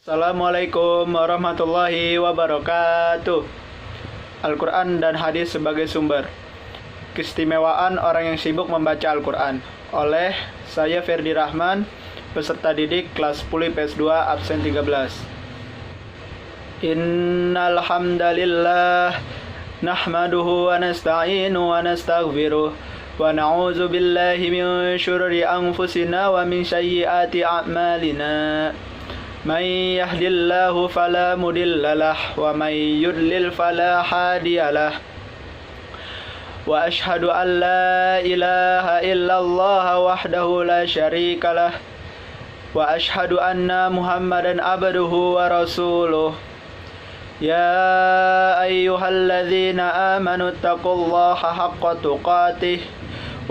Assalamualaikum warahmatullahi wabarakatuh. Al-Quran dan hadis sebagai sumber. Keistimewaan orang yang sibuk membaca Al-Quran. Oleh saya Ferdi Rahman, peserta didik kelas 10 IPS 2 absen 13. Innal hamdalillah nahmaduhu wa nasta'inu wa nastaghfiruh wa na'udzu billahi min syururi anfusina wa min sayyiati a'malina. من يهد الله فلا مضل له ومن يضلل فلا هادي له وأشهد أن لا إله إلا الله وحده لا شريك له وأشهد أن محمدا عبده ورسوله يا أيها الذين آمنوا اتقوا الله حق تقاته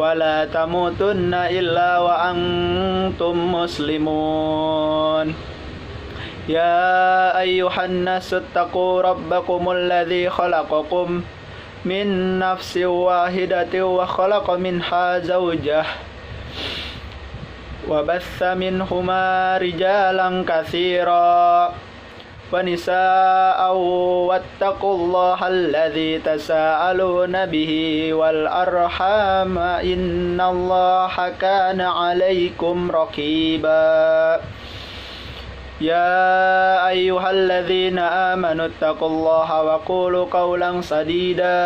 ولا تموتن إلا وأنتم مسلمون يا أيها الناس اتقوا ربكم الذي خلقكم من نفس واحدة وخلق منها زوجها وبث منهما رجالا كثيرا ونساء واتقوا الله الذي تساءلون به والأرحام إن الله كان عليكم رقيبا يا أيها الذين آمنوا اتقوا الله وقولوا قولا سديدا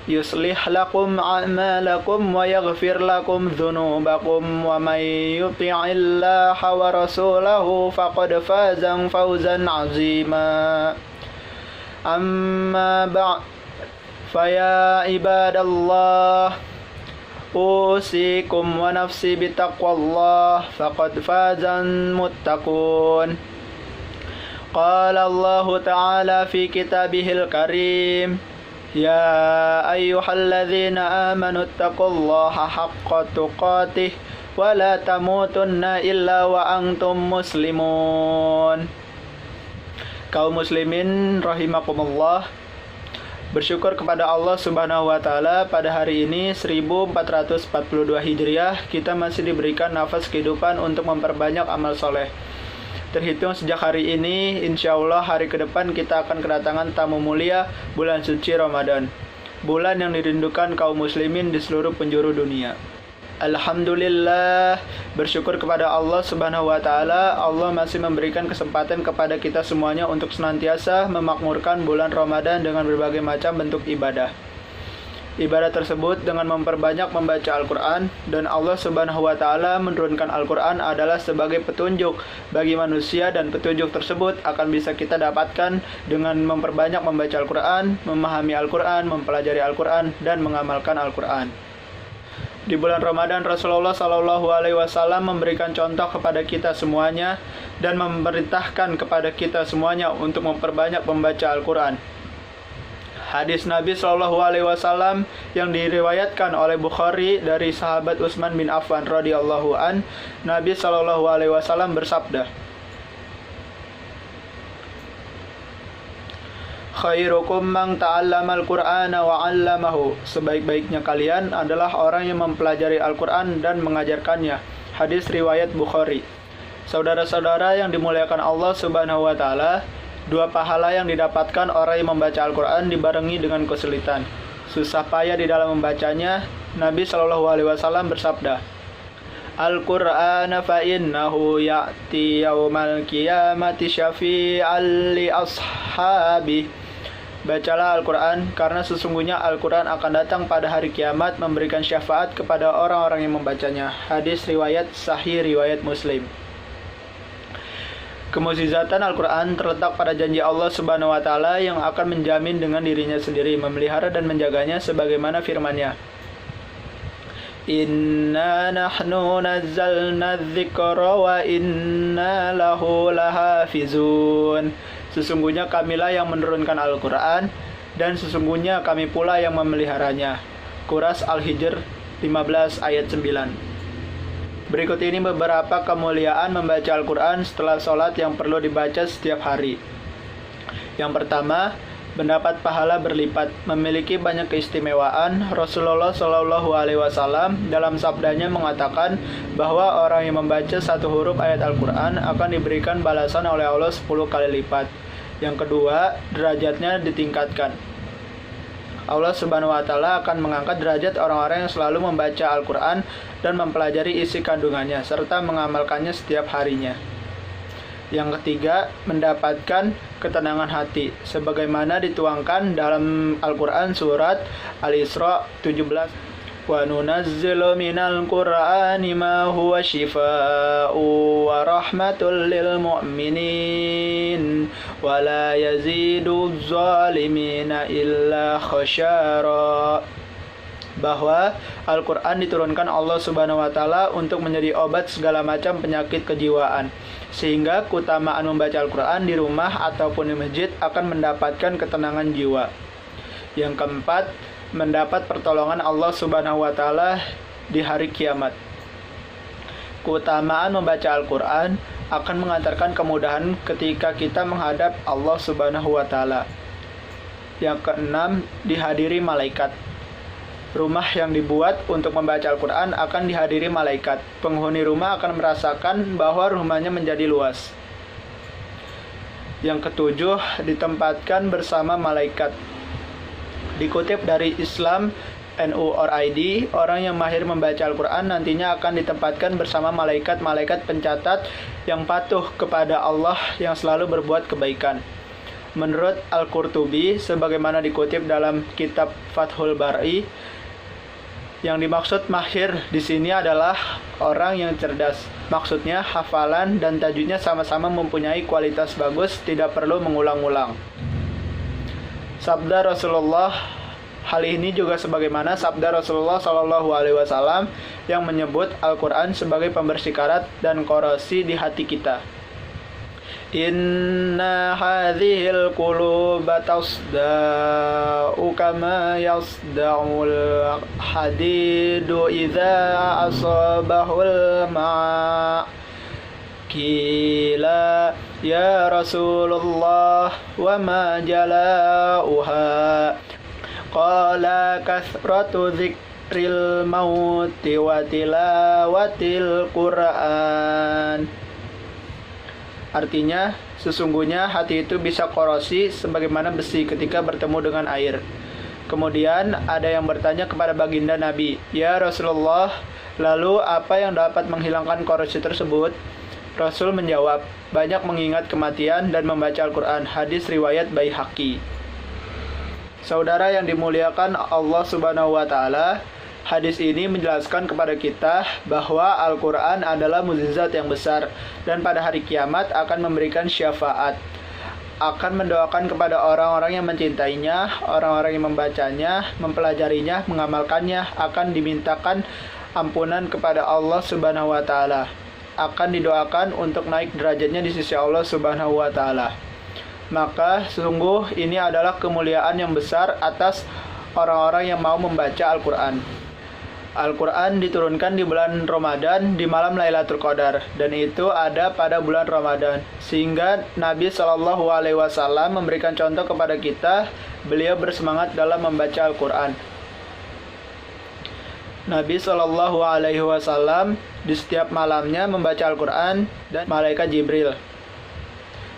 يصلح لكم أعمالكم ويغفر لكم ذنوبكم ومن يطع الله ورسوله فقد فاز فوزا عظيما أما بعد فيا عباد الله أوصيكم ونفسي بتقوى الله فقد فاز المتقون قال الله تعالى في كتابه الكريم يا أيها الذين آمنوا اتقوا الله حق تقاته ولا تموتن إلا وأنتم مسلمون. Kaum muslimin rahimakumullah, bersyukur kepada Allah Subhanahu wa Ta'ala, pada hari ini 1442 Hijriah kita masih diberikan nafas kehidupan untuk memperbanyak amal soleh. Terhitung sejak hari ini, insya Allah hari ke depan kita akan kedatangan tamu mulia bulan suci Ramadan, bulan yang dirindukan kaum muslimin di seluruh penjuru dunia. Alhamdulillah, bersyukur kepada Allah Subhanahu wa Ta'ala, Allah masih memberikan kesempatan kepada kita semuanya untuk senantiasa memakmurkan bulan Ramadan dengan berbagai macam bentuk ibadah. Ibadah tersebut dengan memperbanyak membaca Al-Quran, dan Allah Subhanahu wa Ta'ala menurunkan Al-Quran adalah sebagai petunjuk bagi manusia, dan petunjuk tersebut akan bisa kita dapatkan dengan memperbanyak membaca Al-Quran, memahami Al-Quran, mempelajari Al-Quran, dan mengamalkan Al-Quran. Di bulan Ramadan, Rasulullah SAW memberikan contoh kepada kita semuanya dan memerintahkan kepada kita semuanya untuk memperbanyak membaca Al-Quran. Hadis Nabi SAW yang diriwayatkan oleh Bukhari dari sahabat Utsman bin Affan radhiyallahu an, Nabi SAW bersabda, khairukum man ta'allamal Qur'ana wa 'allamahu. Sebaik-baiknya kalian adalah orang yang mempelajari Al-Qur'an dan mengajarkannya. Hadis riwayat Bukhari. Saudara-saudara yang dimuliakan Allah Subhanahu wa Ta'ala, dua pahala yang didapatkan orang yang membaca Al-Qur'an dibarengi dengan kesulitan, susah payah di dalam membacanya. Nabi SAW bersabda, Al-Qur'ana fa innahu ya'ti yaumal qiyamati syafi'an li ashabi. Bacalah Al-Quran, karena sesungguhnya Al-Quran akan datang pada hari kiamat memberikan syafaat kepada orang-orang yang membacanya. Hadis riwayat Sahih riwayat Muslim. Kemukjizatan Al-Quran terletak pada janji Allah Subhanahu wa Ta'ala yang akan menjamin dengan dirinya sendiri, memelihara dan menjaganya sebagaimana firman-Nya, Inna nahnu nazzalna dzikra wa inna lahu lahafizun. Sesungguhnya kamilah yang menurunkan Al-Quran, dan sesungguhnya kami pula yang memeliharanya. Quras Al-Hijr 15 ayat 9. Berikut ini beberapa kemuliaan membaca Al-Quran setelah sholat yang perlu dibaca setiap hari. Yang pertama, mendapat pahala berlipat, memiliki banyak keistimewaan. Rasulullah Shallallahu Alaihi Wasallam dalam sabdanya mengatakan bahwa orang yang membaca satu huruf ayat Al-Quran akan diberikan balasan oleh Allah 10 kali lipat. Yang kedua, derajatnya ditingkatkan. Allah Subhanahu wa Ta'ala akan mengangkat derajat orang-orang yang selalu membaca Al-Quran dan mempelajari isi kandungannya serta mengamalkannya setiap harinya. Yang ketiga, mendapatkan ketenangan hati sebagaimana dituangkan dalam Al-Qur'an surat Al-Isra 17. Wa nunazzilu minal Qur'ani ma huwa shifaa'u wa rahmatul lil mu'minin wa la yazidu zalimina illa khasyara. Bahwa Al-Quran diturunkan Allah Subhanahu wa Ta'ala untuk menjadi obat segala macam penyakit kejiwaan, sehingga keutamaan membaca Al-Quran di rumah ataupun di masjid akan mendapatkan ketenangan jiwa. Yang keempat, mendapat pertolongan Allah Subhanahu wa Ta'ala di hari kiamat. Keutamaan membaca Al-Quran akan mengantarkan kemudahan ketika kita menghadap Allah Subhanahu wa Ta'ala. Yang keenam, dihadiri malaikat. Rumah yang dibuat untuk membaca Al-Quran akan dihadiri malaikat. Penghuni rumah akan merasakan bahwa rumahnya menjadi luas. Yang ketujuh, ditempatkan bersama malaikat. Dikutip dari Islam NU.ID, orang yang mahir membaca Al-Quran nantinya akan ditempatkan bersama malaikat-malaikat pencatat yang patuh kepada Allah yang selalu berbuat kebaikan. Menurut Al-Qurtubi, sebagaimana dikutip dalam kitab Fathul Bari, yang dimaksud mahir di sini adalah orang yang cerdas. Maksudnya hafalan dan tajwidnya sama-sama mempunyai kualitas bagus, tidak perlu mengulang-ulang. Sabda Rasulullah, hal ini juga sebagaimana sabda Rasulullah Shallallahu Alaihi Wasallam yang menyebut Al-Quran sebagai pembersih karat dan korosi di hati kita. Inna hadhil quluba tasda'u kama yasda'ul hadidu idza asabahul ma' Qila ya Rasulullah wa ma jala'uha Qala kathratu dzikril mauti wa tilawatil Qur'an. Artinya, sesungguhnya hati itu bisa korosi sebagaimana besi ketika bertemu dengan air. Kemudian ada yang bertanya kepada baginda Nabi, "Ya Rasulullah, lalu apa yang dapat menghilangkan korosi tersebut?" Rasul menjawab, "Banyak mengingat kematian dan membaca Al-Quran." Hadis riwayat Baihaqi. Saudara yang dimuliakan Allah Subhanahu wa Ta'ala, hadis ini menjelaskan kepada kita bahwa Al-Quran adalah mukjizat yang besar dan pada hari kiamat akan memberikan syafaat, akan mendoakan kepada orang-orang yang mencintainya, orang-orang yang membacanya, mempelajarinya, mengamalkannya, akan dimintakan ampunan kepada Allah Subhanahu wa Ta'ala, akan didoakan untuk naik derajatnya di sisi Allah Subhanahu wa Ta'ala. Maka sungguh ini adalah kemuliaan yang besar atas orang-orang yang mau membaca Al-Quran. Al-Quran diturunkan di bulan Ramadan di malam Lailatul Qadar, dan itu ada pada bulan Ramadan, sehingga Nabi Shallallahu Alaihi Wasallam memberikan contoh kepada kita. Beliau bersemangat dalam membaca Al-Quran. Nabi Shallallahu Alaihi Wasallam di setiap malamnya membaca Al-Quran dan malaikat Jibril.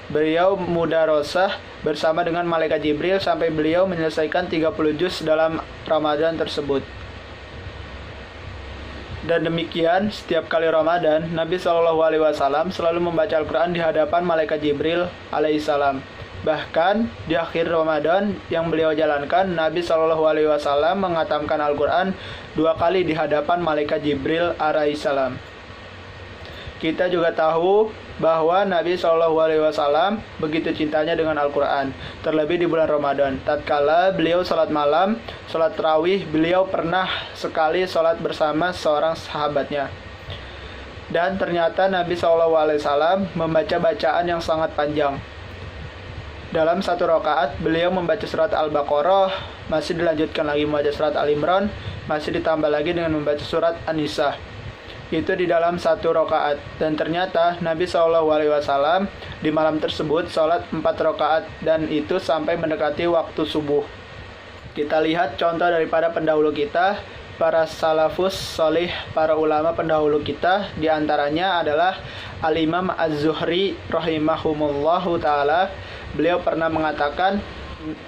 Beliau mudarosah bersama dengan malaikat Jibril sampai beliau menyelesaikan 30 juz dalam Ramadan tersebut. Dan demikian, setiap kali Ramadan, Nabi Shallallahu Alaihi Wasallam selalu membaca Al-Quran di hadapan malaikat Jibril alaihissalam. Bahkan di akhir Ramadan yang beliau jalankan, Nabi Shallallahu Alaihi Wasallam menghatamkan Al-Quran 2 kali di hadapan malaikat Jibril alaihissalam. Kita juga tahu bahwa Nabi Shallallahu Alaihi Wasallam begitu cintanya dengan Al-Quran, terlebih di bulan Ramadan. Tatkala beliau salat malam, salat tarawih, beliau pernah sekali salat bersama seorang sahabatnya. Dan ternyata Nabi Shallallahu Alaihi Wasallam membaca bacaan yang sangat panjang. Dalam satu rakaat, beliau membaca surat Al-Baqarah, masih dilanjutkan lagi membaca surat Al-Imran, masih ditambah lagi dengan membaca surat An-Nisa. itu di dalam 1 rakaat. Dan ternyata Nabi SAW di malam tersebut sholat 4 rakaat dan itu sampai mendekati waktu subuh. Kita lihat contoh daripada pendahulu kita, para salafus solih, para ulama pendahulu kita, diantaranya adalah Al-Imam Az-Zuhri rahimahumullahu ta'ala. Beliau pernah mengatakan,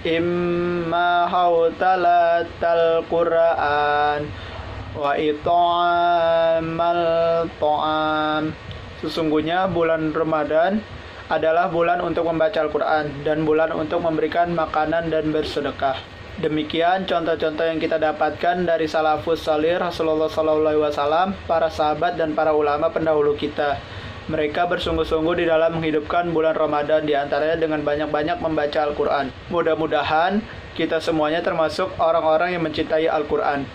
imma hautalatal Qur'an wa it'amal ta'am. Sesungguhnya bulan Ramadan adalah bulan untuk membaca Al-Quran dan bulan untuk memberikan makanan dan bersedekah. Demikian contoh-contoh yang kita dapatkan dari salafus salih Rasulullah SAW, para sahabat dan para ulama pendahulu kita. Mereka bersungguh-sungguh di dalam menghidupkan bulan Ramadan, diantaranya dengan banyak-banyak membaca Al-Quran. Mudah-mudahan kita semuanya termasuk orang-orang yang mencintai Al-Quran,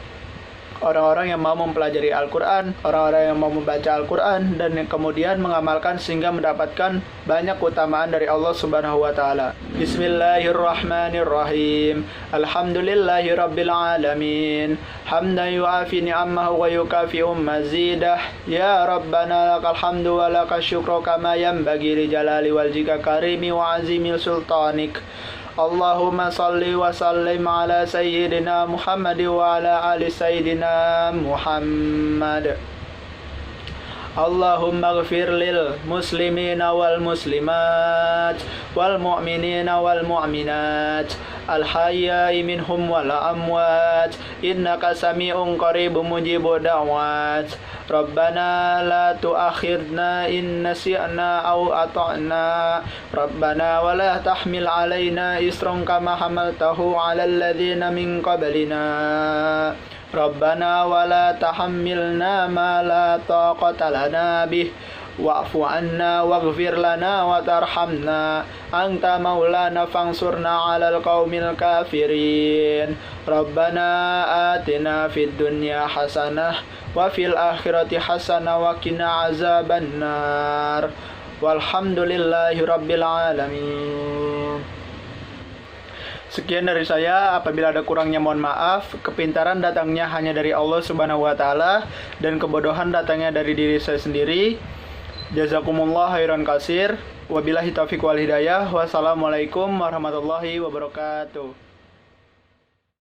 orang-orang yang mau mempelajari Al-Quran, orang-orang yang mau membaca Al-Quran, dan yang kemudian mengamalkan sehingga mendapatkan banyak keutamaan dari Allah Subhanahu wa Ta'ala. Bismillahirrahmanirrahim. Alhamdulillahi Rabbil Alamin. Hamdan yu'afi ni'amahu wa yukafi'u mazidah. Ya Rabbana lakal hamdu wa lakal syukru kama yanbaghi li jalali waljika karimi wa azimi sultanik. Allahumma salli wa sallim ala sayyidina Muhammad wa ala ali sayyidina Muhammad. Allahumma ghfir lil muslimina wal muslimat wal mu'minina wal mu'minat al hayya'i minhum wal amwat innaka sami'un qaribun mujibud da'wat. Rabbana la tu'akhirna in nasi'na aw ata'na. Rabbana wa la tahmil alaina isran kama hamaltahu 'alal ladzina min qablina. Rabbana wa la tahammilna ma la taqata lana bih wa'fu anna waghfir lana wa tarhamna anta maulana fansurna 'alal qaumil kafirin. Rabbana atina fid dunya hasanah wa fil akhirati hasanah wa qina azabannar. Walhamdulillahi rabbil alamin. Sekian dari saya, apabila ada kurangnya mohon maaf. Kepintaran datangnya hanya dari Allah Subhanahu wa Ta'ala dan kebodohan datangnya dari diri saya sendiri. Jazakumullah khairan katsir. Wabillahi taufiq wal hidayah. Wassalamualaikum warahmatullahi wabarakatuh.